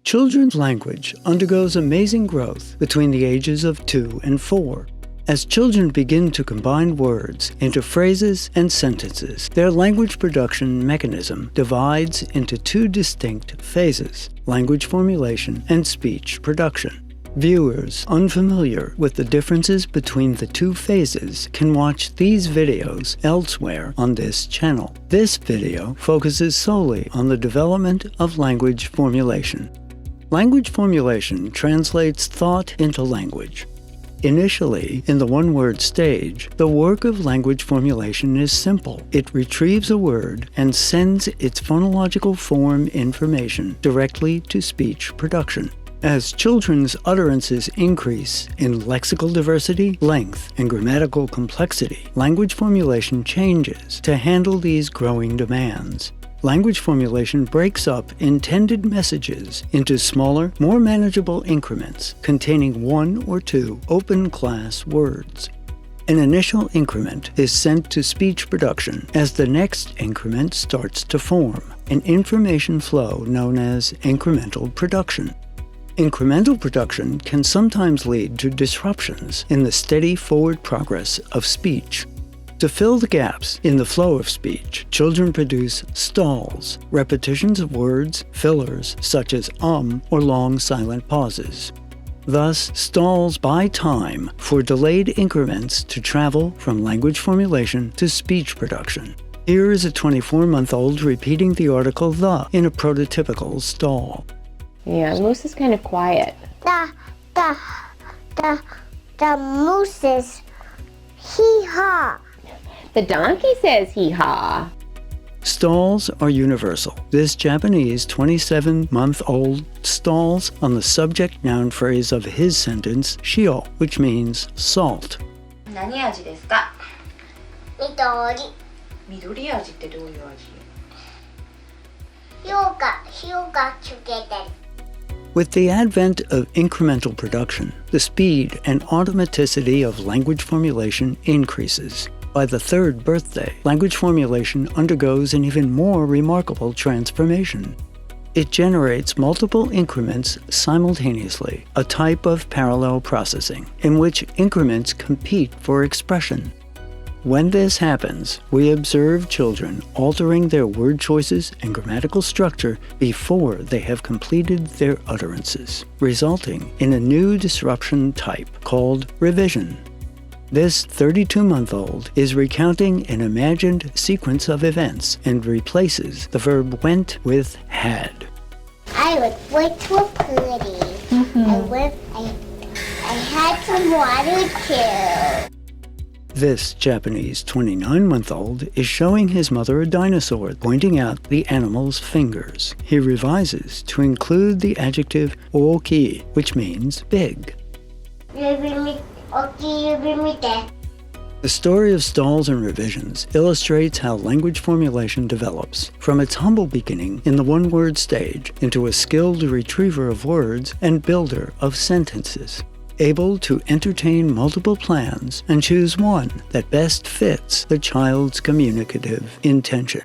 Children's language undergoes amazing growth between the ages of 2 and 4. As children begin to combine words into phrases and sentences, their language production mechanism divides into 2 distinct phases: language formulation and speech production. Viewers unfamiliar with the differences between the 2 phases can watch these videos elsewhere on this channel. This video focuses solely on the development of language formulation. Language formulation translates thought into language. Initially, in the one-word stage, the work of language formulation is simple. It retrieves a word and sends its phonological form information directly to speech production. As children's utterances increase in lexical diversity, length, and grammatical complexity, language formulation changes to handle these growing demands. Language formulation breaks up intended messages into smaller, more manageable increments containing 1 or 2 open-class words. An initial increment is sent to speech production as the next increment starts to form, an information flow known as incremental production. Incremental production can sometimes lead to disruptions in the steady forward progress of speech. To fill the gaps in the flow of speech, children produce stalls, repetitions of words, fillers such as or long silent pauses. Thus, stalls buy time for delayed increments to travel from language formulation to speech production. Here is a 24-month-old repeating the article the in a prototypical stall. Yeah, Moose is kind of quiet. The moose is hee-haw. The donkey says hee-haw. Stalls are universal. This Japanese 27-month-old stalls on the subject-noun phrase of his sentence, shio, which means salt. 何味ですか? 緑。緑味ってどういう味? 塩がつけてる。 With the advent of incremental production, the speed and automaticity of language formulation increases. By the 3rd birthday, language formulation undergoes an even more remarkable transformation. It generates multiple increments simultaneously, a type of parallel processing, in which increments compete for expression. When this happens, we observe children altering their word choices and grammatical structure before they have completed their utterances, resulting in a new disruption type called revision. This 32-month-old is recounting an imagined sequence of events and replaces the verb went with had. I went to a party. I had some water too. This Japanese 29-month-old is showing his mother a dinosaur, pointing out the animal's fingers. He revises to include the adjective oki, which means big. The story of stalls and revisions illustrates how language formulation develops from its humble beginning in the one-word stage into a skilled retriever of words and builder of sentences, able to entertain multiple plans and choose one that best fits the child's communicative intention.